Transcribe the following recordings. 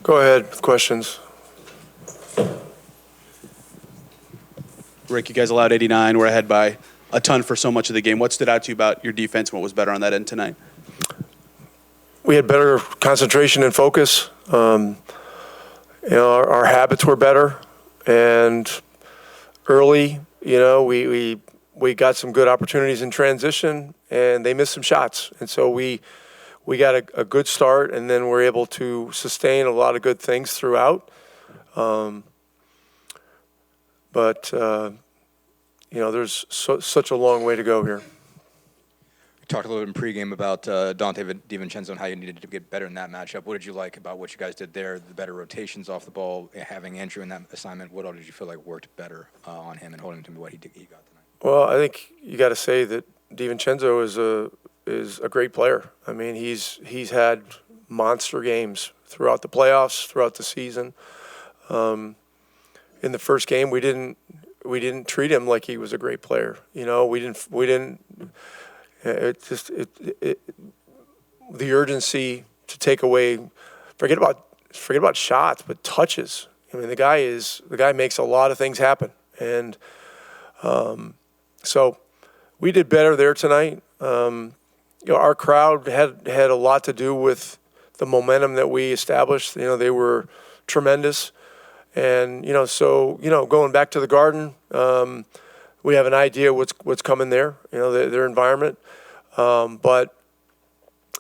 Go ahead with questions. Rick, you guys allowed 89. We're ahead by a ton for so much of the game. What stood out to you about your defense? What was better on that end tonight? We had better concentration and focus. Our habits were better, and early, we got some good opportunities in transition, and they missed some shots, and so we got a good start, and then we're able to sustain a lot of good things throughout. But there's such a long way to go here. We talked a little bit in pregame about Dante DiVincenzo and how you needed to get better in that matchup. What did you like about what you guys did there? The better rotations off the ball, having Andrew in that assignment. What all did you feel like worked better on him and holding him to what he got tonight? Well, I think you got to say that DiVincenzo is a great player. I mean, he's had monster games throughout the playoffs, throughout the season. In the first game, we didn't treat him like he was a great player. We didn't. The urgency to take away, forget about shots, but touches. I mean, the guy makes a lot of things happen, and so we did better there tonight. Our crowd had a lot to do with the momentum that we established. They were tremendous. And, going back to the Garden, we have an idea what's coming there, their environment. But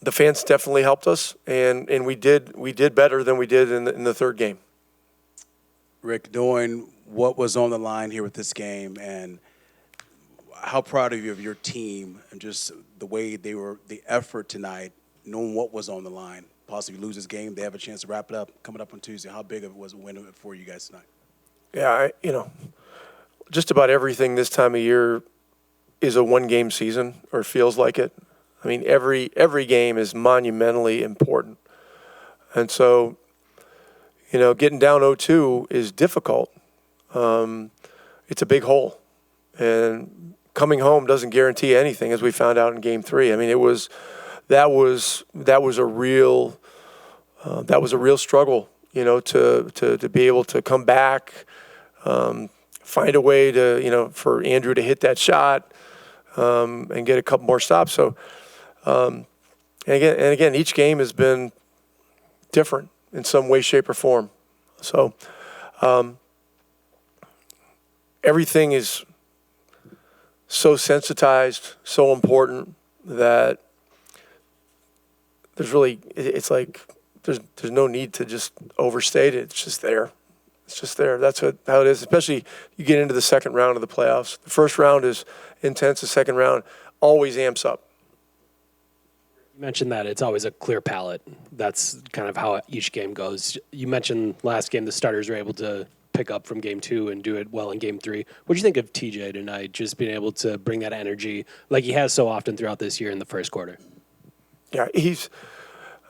the fans definitely helped us, and we did better than we did in the third game. Rick, knowing what was on the line here with this game, and how proud are you of your team and just the way the effort tonight, knowing what was on the line? Possibly lose this game, they have a chance to wrap it up coming up on Tuesday. How big of it was a win for you guys tonight? Yeah, just about everything this time of year is a one-game season, or feels like it. I mean, every game is monumentally important. And so, getting down 0-2 is difficult. It's a big hole. And coming home doesn't guarantee anything, as we found out in Game 3. I mean, that was a real struggle, to be able to come back, find a way to, for Andrew to hit that shot, and get a couple more stops. So, and again, each game has been different in some way, shape, or form. So, everything is so sensitized, so important that it's like there's no need to just overstate it. It's just there. That's how it is, especially you get into the second round of the playoffs. The first round is intense. The second round always amps up. You mentioned that it's always a clear palette. That's kind of how each game goes. You mentioned last game the starters were able to pick up from Game 2 and do it well in Game 3. What do you think of TJ tonight, just being able to bring that energy like he has so often throughout this year in the first quarter? Yeah,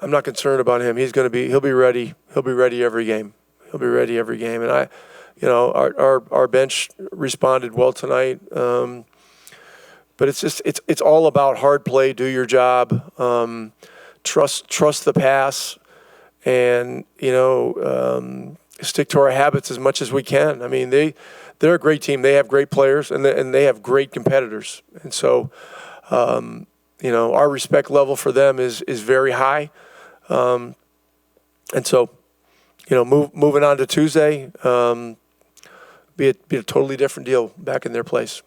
I'm not concerned about him. He'll be ready. He'll be ready every game. And our bench responded well tonight. But it's all about hard play, do your job, trust the pass, and stick to our habits as much as we can. I mean, they're a great team. They have great players, and they have great competitors. And so, our respect level for them is very high. And so, moving on to Tuesday, be a totally different deal back in their place.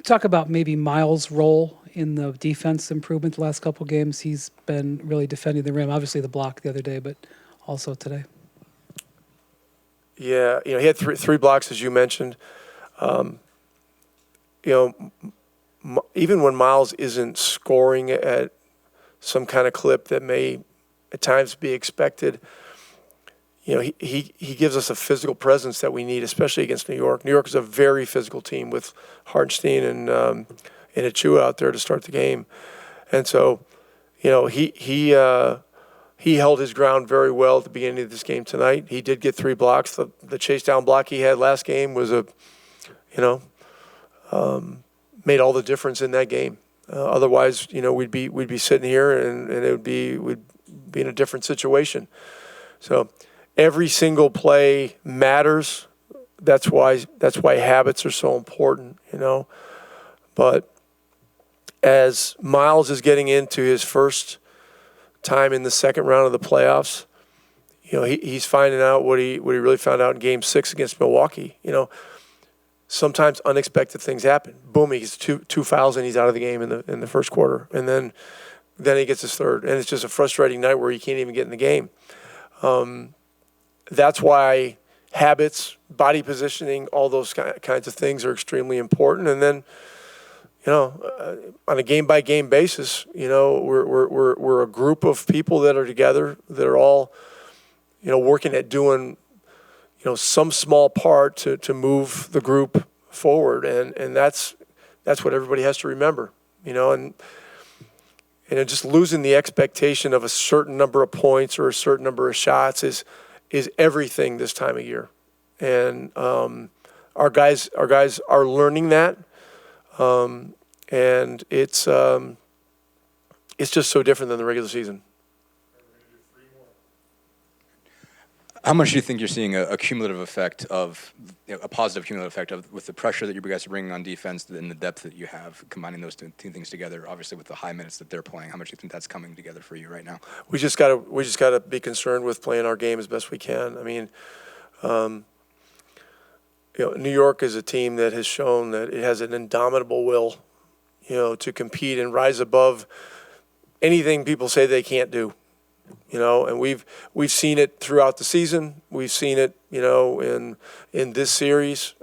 Talk about maybe Miles' role in the defense improvement the last couple games. He's been really defending the rim. Obviously the block the other day, but also today. Yeah, he had three blocks, as you mentioned. Even when Miles isn't scoring at some kind of clip that may at times be expected, he gives us a physical presence that we need, especially against New York. New York is a very physical team with Hartenstein and Achua out there to start the game. And so, he held his ground very well at the beginning of this game tonight. He did get 3 blocks. The chase down block he had last game was made all the difference in that game. Otherwise, we'd be sitting here and be in a different situation. So every single play matters. That's why habits are so important, But as Miles is getting into his first time in the second round of the playoffs, he's finding out what he really found out in Game 6 against Milwaukee. Sometimes unexpected things happen. Boom, he gets two fouls and he's out of the game in the first quarter, and then he gets his third, and it's just a frustrating night where he can't even get in the game. That's why habits, body positioning, all those kinds of things are extremely important. And then, on a game-by-game basis, we're a group of people that are together that are all, working at doing, some small part to move the group forward. And that's what everybody has to remember, and just losing the expectation of a certain number of points or a certain number of shots is everything this time of year. And our guys are learning that. And it's just so different than the regular season. How much do you think you're seeing a cumulative effect of, a positive cumulative effect of, with the pressure that you guys are bringing on defense and the depth that you have, combining those two things together, obviously with the high minutes that they're playing? How much do you think that's coming together for you right now? We just gotta be concerned with playing our game as best we can. I mean, New York is a team that has shown that it has an indomitable will, to compete and rise above anything people say they can't do. And we've seen it throughout the season. We've seen it, in this series.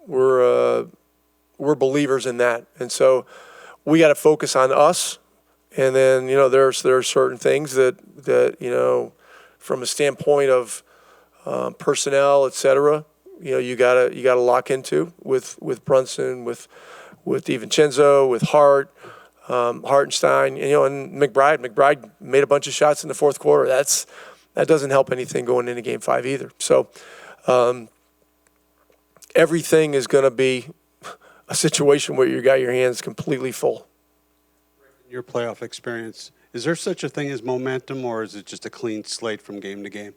We're believers in that, and so we got to focus on us. And then there are certain things that from a standpoint of personnel, et cetera, you gotta lock into with Brunson, with DiVincenzo, with Hart. Hartenstein, and McBride. McBride made a bunch of shots in the fourth quarter. That doesn't help anything going into Game 5 either. So everything is going to be a situation where you got your hands completely full. In your playoff experience, is there such a thing as momentum, or is it just a clean slate from game to game?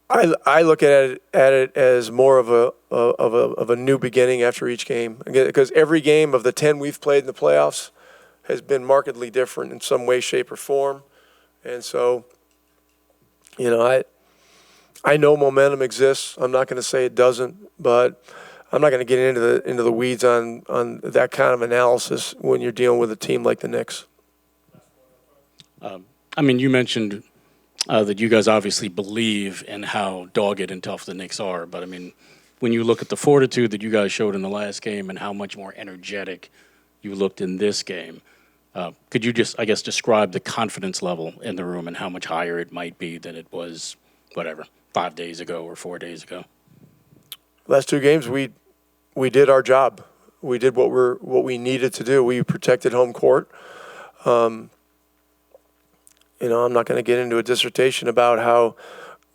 I look at it as more of a new beginning after each game, because every game of the 10 we've played in the playoffs has been markedly different in some way, shape, or form. And so, I know momentum exists. I'm not going to say it doesn't, but I'm not going to get into the weeds on that kind of analysis when you're dealing with a team like the Knicks. You mentioned that you guys obviously believe in how dogged and tough the Knicks are. But, when you look at the fortitude that you guys showed in the last game and how much more energetic you looked in this game, could you just, describe the confidence level in the room and how much higher it might be than it was, 5 days ago or 4 days ago? Last two games, we did our job. We did what we needed to do. We protected home court. I'm not going to get into a dissertation about how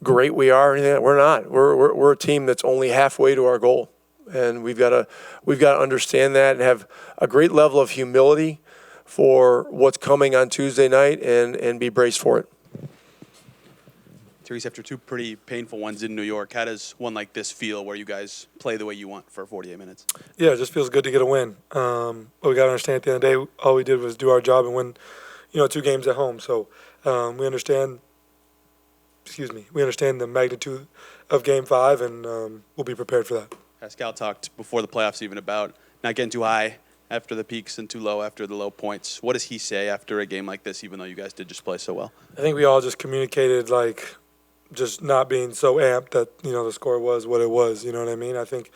great we are or anything. We're not. We're a team that's only halfway to our goal, and we've got to understand that and have a great level of humility for what's coming on Tuesday night and be braced for it. Tyrese, after two pretty painful ones in New York, how does one like this feel where you guys play the way you want for 48 minutes? Yeah, it just feels good to get a win. But we got to understand at the end of the day, all we did was do our job and win, 2 games at home. So we understand the magnitude of Game 5, and we'll be prepared for that. Pascal talked before the playoffs even about not getting too high after the peaks and too low after the low points. What does he say after a game like this, even though you guys did just play so well? I think we all just communicated, just not being so amped that, the score was what it was. You know what I mean? I think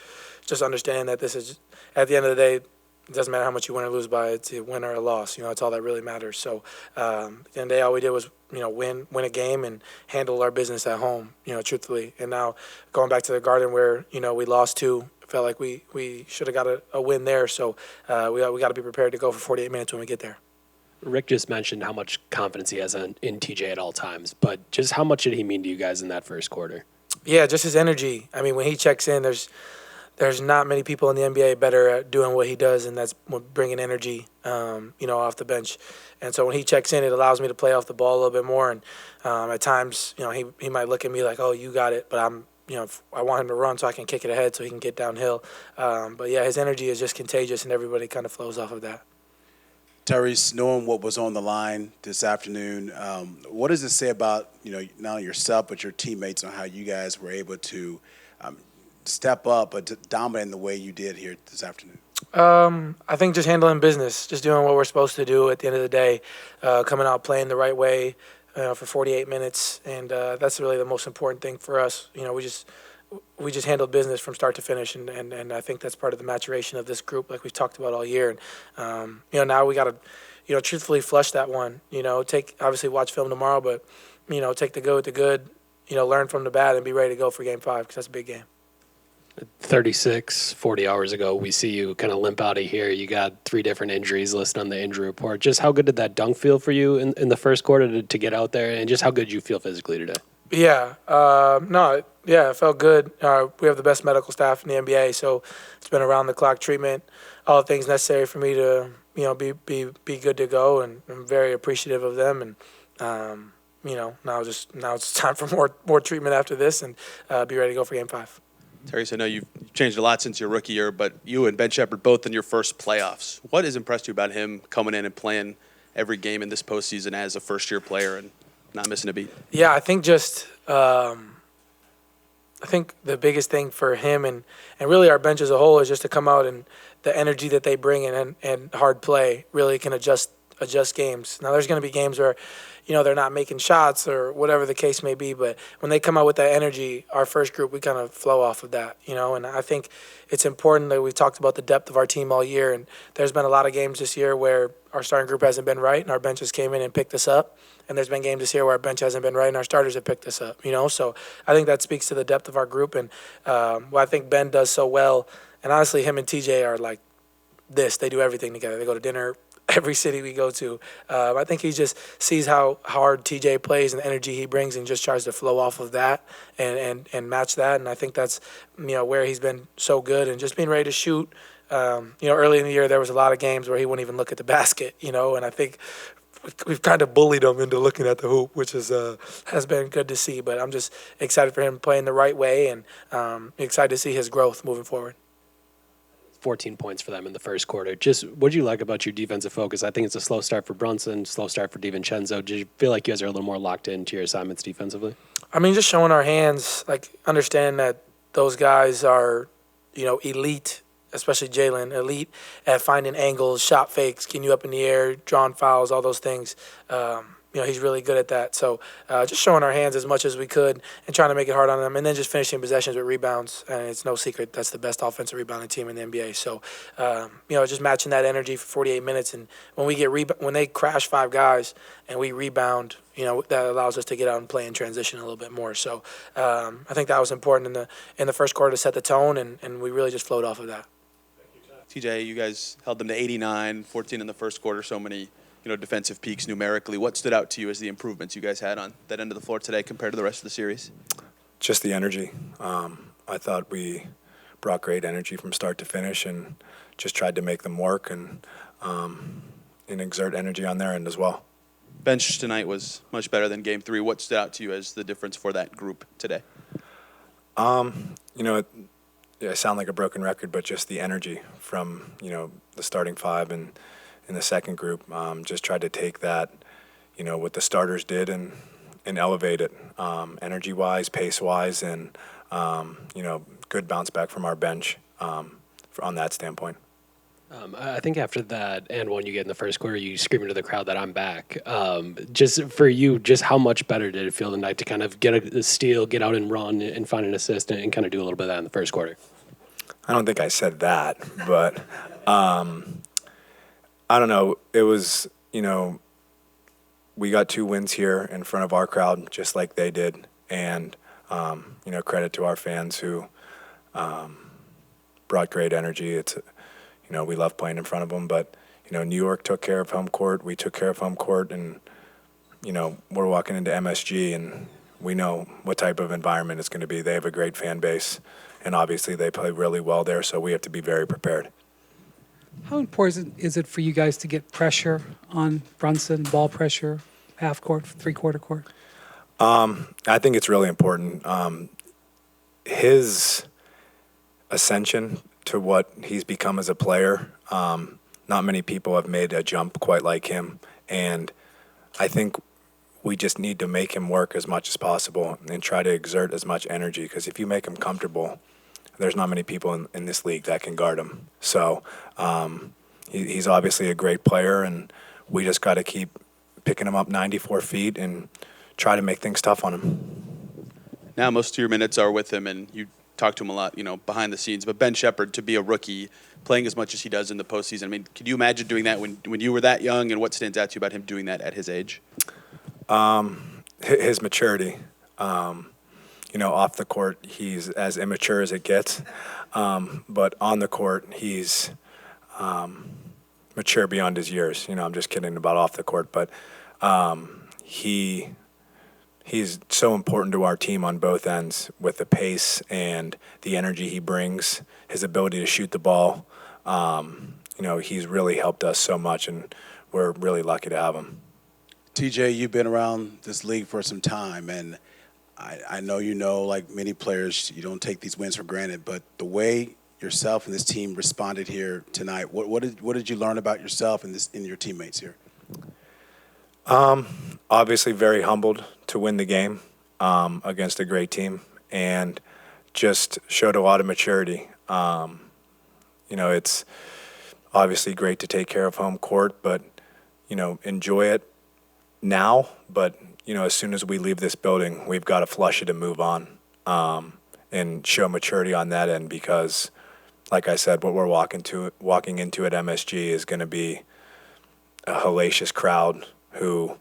just understand that this is, at the end of the day, it doesn't matter how much you win or lose by. It's a win or a loss. It's all that really matters. So at the end of the day, all we did was, win a game and handle our business at home, truthfully. And now going back to the Garden where, we lost 2, felt like we should have got a win there. So we got to be prepared to go for 48 minutes when we get there. Rick just mentioned how much confidence he has in TJ at all times, but just how much did he mean to you guys in that first quarter? Yeah, just his energy. When he checks in, there's there's not many people in the NBA better at doing what he does, and that's bringing energy, off the bench. And so when he checks in, it allows me to play off the ball a little bit more. And at times, he might look at me like, "Oh, you got it," but I want him to run so I can kick it ahead so he can get downhill. But yeah, his energy is just contagious, and everybody kind of flows off of that. Tyrese, knowing what was on the line this afternoon, what does it say about not only yourself but your teammates on how you guys were able to step up but to dominate in the way you did here this afternoon? I think just handling business, just doing what we're supposed to do at the end of the day, coming out playing the right way for 48 minutes, and that's really the most important thing for us. We just handled business from start to finish, and I think that's part of the maturation of this group, like we've talked about all year. And now we got to, truthfully flush that one. Obviously watch film tomorrow, but take the good with the good. Learn from the bad and be ready to go for Game 5 because that's a big game. 40 hours ago, we see you kind of limp out of here. You got 3 different injuries listed on the injury report. Just how good did that dunk feel for you in the first quarter to get out there, and just how good did you feel physically today? Yeah, it felt good. We have the best medical staff in the NBA, so it's been around the clock treatment, all the things necessary for me to be good to go, and I'm very appreciative of them. And now it's time for more treatment after this, and be ready to go for Game 5. Tyrese, I know you've changed a lot since your rookie year, but you and Ben Shepherd both in your first playoffs. What has impressed you about him coming in and playing every game in this postseason as a first-year player and not missing a beat? Yeah, I think I think the biggest thing for him and really our bench as a whole is just to come out, and the energy that they bring in and hard play really can adjust games. Now there's going to be games where they're not making shots or whatever the case may be, but when they come out with that energy, our first group, we kind of flow off of that, and I think it's important that we've talked about the depth of our team all year, and there's been a lot of games this year where our starting group hasn't been right and our benches came in and picked us up, and there's been games this year where our bench hasn't been right and our starters have picked us up, so I think that speaks to the depth of our group, and what I think Ben does so well, and honestly him and TJ are like this, they do everything together. They go to dinner every city we go to. I think he just sees how hard TJ plays and the energy he brings and just tries to flow off of that and match that. And I think that's, where he's been so good and just being ready to shoot. Early in the year, there was a lot of games where he wouldn't even look at the basket, and I think we've kind of bullied him into looking at the hoop, which has been good to see. But I'm just excited for him playing the right way and excited to see his growth moving forward. 14 points for them in the first quarter. Just what do you like about your defensive focus? I think it's a slow start for Brunson, slow start for DiVincenzo. Did you feel like you guys are a little more locked into your assignments defensively? I mean, just showing our hands, understand that those guys are, elite, especially Jalen, elite at finding angles, shot fakes, getting you up in the air, drawing fouls, all those things. He's really good at that. So just showing our hands as much as we could and trying to make it hard on them, and then just finishing possessions with rebounds. And it's no secret that's the best offensive rebounding team in the NBA. So, just matching that energy for 48 minutes. And when we get when they crash 5 guys and we rebound, that allows us to get out and play in transition a little bit more. So I think that was important in the first quarter to set the tone, and we really just flowed off of that. TJ, you guys held them to 89, 14 in the first quarter, so many defensive peaks numerically. What stood out to you as the improvements you guys had on that end of the floor today compared to the rest of the series? Just the energy. I thought we brought great energy from start to finish and just tried to make them work and exert energy on their end as well. Bench tonight was much better than Game 3. What stood out to you as the difference for that group today? I sound like a broken record, but just the energy from, the starting 5 and in the second group, just tried to take that, what the starters did and elevate it, energy-wise, pace-wise, and, good bounce back from our bench on that standpoint. I think after that and one you get in the first quarter, you scream into the crowd that I'm back. Just for you, just how much better did it feel tonight to kind of get a steal, get out and run and find an assist and kind of do a little bit of that in the first quarter? I don't think I said that, but I don't know. It was, we got 2 wins here in front of our crowd, just like they did. And, credit to our fans who brought great energy. It's, we love playing in front of them. But, New York took care of home court. We took care of home court. And, we're walking into MSG and we know what type of environment it's going to be. They have a great fan base, and obviously they play really well there, so we have to be very prepared. How important is it for you guys to get pressure on Brunson, ball pressure, half court, three-quarter court? I think it's really important. His ascension to what he's become as a player, not many people have made a jump quite like him, and I think we just need to make him work as much as possible and try to exert as much energy, because if you make him comfortable, there's not many people in this league that can guard him. So he's obviously a great player, and we just got to keep picking him up 94 feet and try to make things tough on him. Now most of your minutes are with him, and you talk to him a lot, behind the scenes. But Ben Shepherd, to be a rookie, playing as much as he does in the postseason, I mean, could you imagine doing that when you were that young, and what stands out to you about him doing that at his age? His maturity. Off the court, he's as immature as it gets. But on the court, he's mature beyond his years. I'm just kidding about off the court, but he's so important to our team on both ends with the pace and the energy he brings, his ability to shoot the ball. He's really helped us so much, and we're really lucky to have him. TJ, you've been around this league for some time, and I know like many players, you don't take these wins for granted, but the way yourself and this team responded here tonight, what did you learn about yourself and your teammates here? Obviously very humbled to win the game against a great team, and just showed a lot of maturity. It's obviously great to take care of home court, but, enjoy it now. But, as soon as we leave this building, we've got to flush it and move on, and show maturity on that end, because, like I said, what we're walking into at MSG is going to be a hellacious crowd who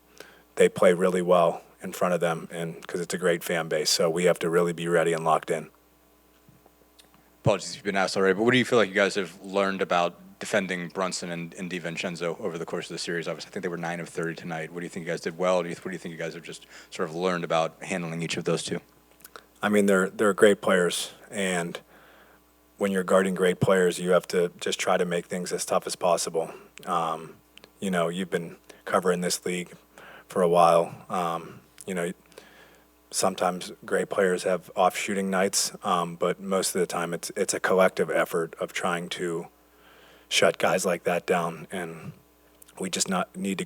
they play really well in front of them, and because it's a great fan base. So we have to really be ready and locked in. Apologies if you've been asked already, but what do you feel like you guys have learned about defending Brunson and DiVincenzo over the course of the series? Obviously, I think they were 9 of 30 tonight. What do you think you guys did well? What do you think you guys have just sort of learned about handling each of those two? I mean, they're great players, and when you're guarding great players, you have to just try to make things as tough as possible. You've been covering this league for a while. Sometimes great players have off shooting nights, but most of the time it's a collective effort of trying to shut guys like that down, and we just need to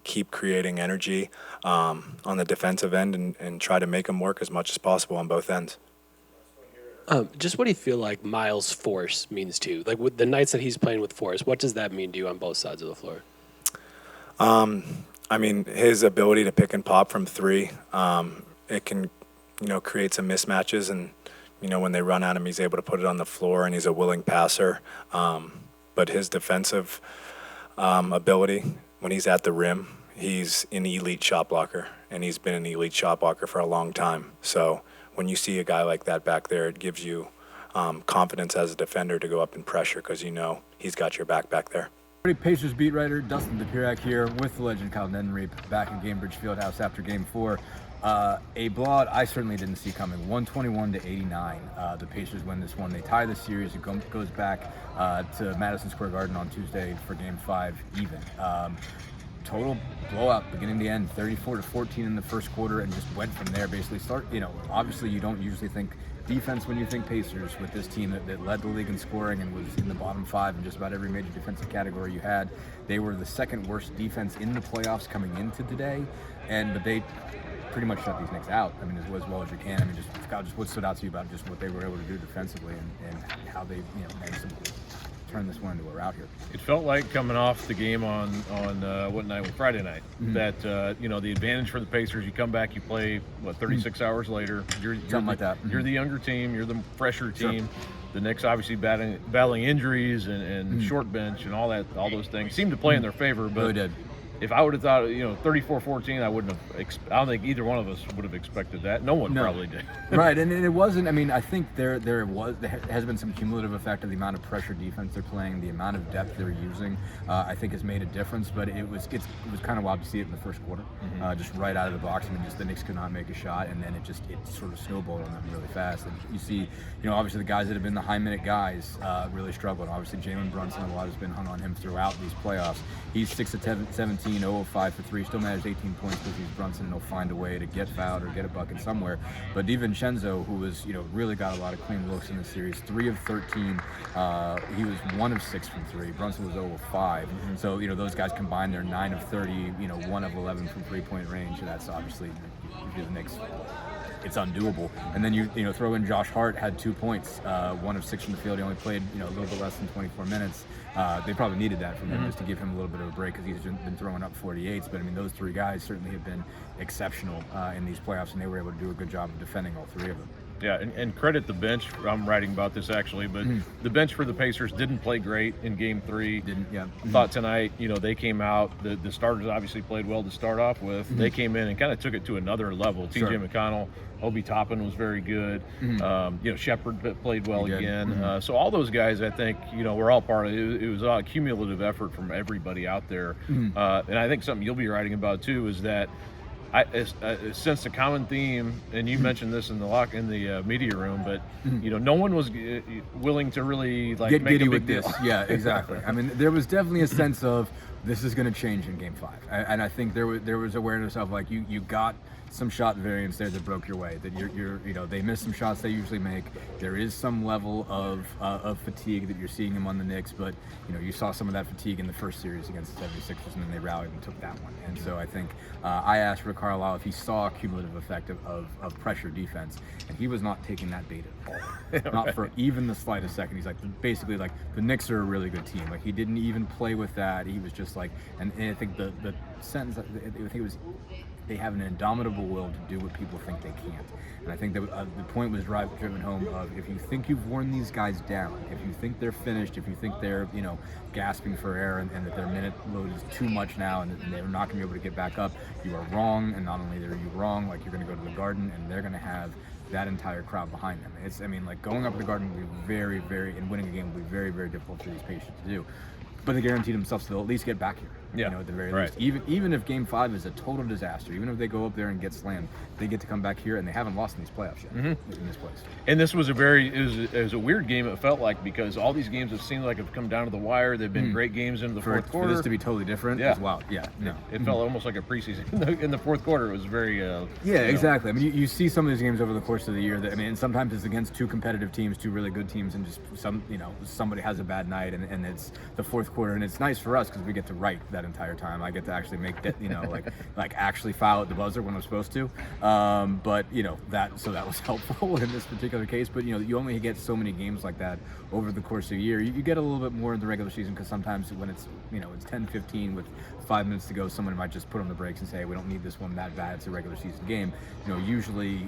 keep creating energy on the defensive end and try to make them work as much as possible on both ends. Just what do you feel like Miles' force means to you? Like with the nights that he's playing with force, what does that mean to you on both sides of the floor? His ability to pick and pop from three, it can, create some mismatches, and, when they run at him, he's able to put it on the floor, and he's a willing passer. But his defensive ability, when he's at the rim, he's an elite shot blocker, and he's been an elite shot blocker for a long time. So when you see a guy like that back there, it gives you confidence as a defender to go up and pressure, because he's got your back there. Pacers beat writer Dustin Dopriak here with the legend Kyle Neddenriep back in Gainbridge Fieldhouse after Game 4. A blowout I certainly didn't see coming. 121-89. The Pacers win this one. They tie the series. It goes back to Madison Square Garden on Tuesday for Game 5 even. Total blowout beginning to end, 34-14 in the first quarter, and just went from there. Basically, obviously you don't usually think defense when you think Pacers with this team that led the league in scoring and was in the bottom 5 in just about every major defensive category you had. They were the second worst defense in the playoffs coming into today, but they pretty much shut these Knicks out. As well as you can. Just what stood out to you about just what they were able to do defensively and how they managed to turn this one into a rout here. It felt like coming off the game on what night? Well, Friday night. Mm-hmm. That the advantage for the Pacers. You come back, you play 36 hours later. You're like that. Mm-hmm. You're the younger team. You're the fresher team. Sure. The Knicks obviously battling injuries and short bench and all those things seemed to play in their favor. But really did. if I would have thought, 34-14, I wouldn't have. I don't think either one of us would have expected that. No one probably did. Right, and it wasn't. I mean, I think there has been some cumulative effect of the amount of pressure defense they're playing, the amount of depth they're using. I think has made a difference. But it was kind of wild to see it in the first quarter, just right out of the box. I mean, just the Knicks could not make a shot, and then it sort of snowballed on them really fast. And you see, obviously the guys that have been the high minute guys really struggled. Obviously, Jalen Brunson, a lot has been hung on him throughout these playoffs. He's 6 of 17, 0 of 5 for 3, still managed 18 points because he's Brunson, and he'll find a way to get fouled or get a bucket somewhere. But DiVincenzo, who was, really got a lot of clean looks in this series, 3 of 13, he was 1 of 6 from 3. Brunson was 0 of 5. So, those guys combined, they're 9 of 30, 1 of 11 from 3-point range, and that's obviously, if you're the Knicks, it's undoable. And then you throw in Josh Hart, had 2 points, 1 of 6 from the field. He only played a little bit less than 24 minutes. They probably needed that from him just to give him a little bit of a break because he's been throwing up 48s. But I mean, those 3 guys certainly have been exceptional in these playoffs, and they were able to do a good job of defending all 3 of them. Yeah, and credit the bench. I'm writing about this actually, but the bench for the Pacers didn't play great in Game 3. Thought tonight, they came out. The starters obviously played well to start off with. They came in and kind of took it to another level. T.J. McConnell, Obi Toppin was very good. Shepard played well again. So all those guys, I think, were all part of it. It was a cumulative effort from everybody out there. And I think something you'll be writing about too is that I sense a common theme, and you mentioned this in the media room, but no one was willing to really get make giddy a big with deal. this. Yeah, exactly. I mean, there was definitely a sense of this is going to change in Game 5, and I think there was awareness of you got some shot variance there that broke your way. That they missed some shots they usually make. There is some level of fatigue that you're seeing them on the Knicks, but you saw some of that fatigue in the first series against the 76ers, and then they rallied and took that one. And so I think I asked Rick Carlisle if he saw a cumulative effect of pressure defense, and he was not taking that bait at all, not for even the slightest second. He's basically the Knicks are a really good team. He didn't even play with that. He was just and I think the sentence, I think it was, they have an indomitable will to do what people think they can't. And I think that the point was driven home of if you think you've worn these guys down, if you think they're finished, if you think they're gasping for air and that their minute load is too much now and they're not going to be able to get back up, you are wrong. And not only are you wrong, you're going to go to the Garden and they're going to have that entire crowd behind them. Going up to the Garden will be very, very, and winning a game will be very, very difficult for these Pacers to do. But they guaranteed themselves they'll at least get back here. At the very least. Even if Game 5 is a total disaster, even if they go up there and get slammed, they get to come back here, and they haven't lost in these playoffs yet in this place. And this was it was a weird game, it felt like, because all these games have seemed like have come down to the wire. They've been great games into the fourth quarter. For this to be totally different as well. Yeah, no. It felt almost like a preseason. In the fourth quarter, it was very... exactly. I mean, you see some of these games over the course of the year. And sometimes it's against 2 competitive teams, 2 really good teams, and just somebody has a bad night, and it's the fourth quarter, and it's nice for us because we get to write that entire time. I get to actually make that, actually foul at the buzzer when I'm supposed to. But that was helpful in this particular case. But you only get so many games like that over the course of a year. You get a little bit more in the regular season because sometimes when it's it's 10-15 with 5 minutes to go, someone might just put on the brakes and say, we don't need this one that bad. It's a regular season game. Usually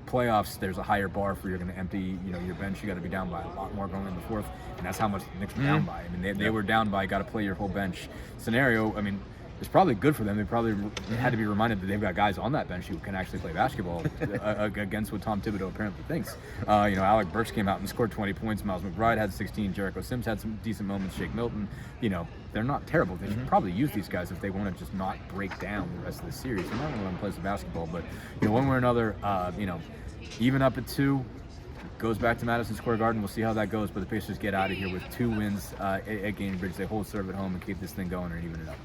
playoffs, there's a higher bar for you're going to empty your bench. You got to be down by a lot more going in the fourth, and that's how much the Knicks were down by. I mean, they were down by got to play your whole bench scenario. I mean, it's probably good for them. They probably had to be reminded that they've got guys on that bench who can actually play basketball against what Tom Thibodeau apparently thinks. Alec Burks came out and scored 20 points. Miles McBride had 16. Jericho Sims had some decent moments. Shake Milton, they're not terrible. They should probably use these guys if they want to just not break down the rest of the series. They're not going to let them play some basketball, but one way or another, even up at 2. Goes back to Madison Square Garden. We'll see how that goes, but the Pacers get out of here with 2 wins at Gainbridge. They hold serve at home and keep this thing going and even it up.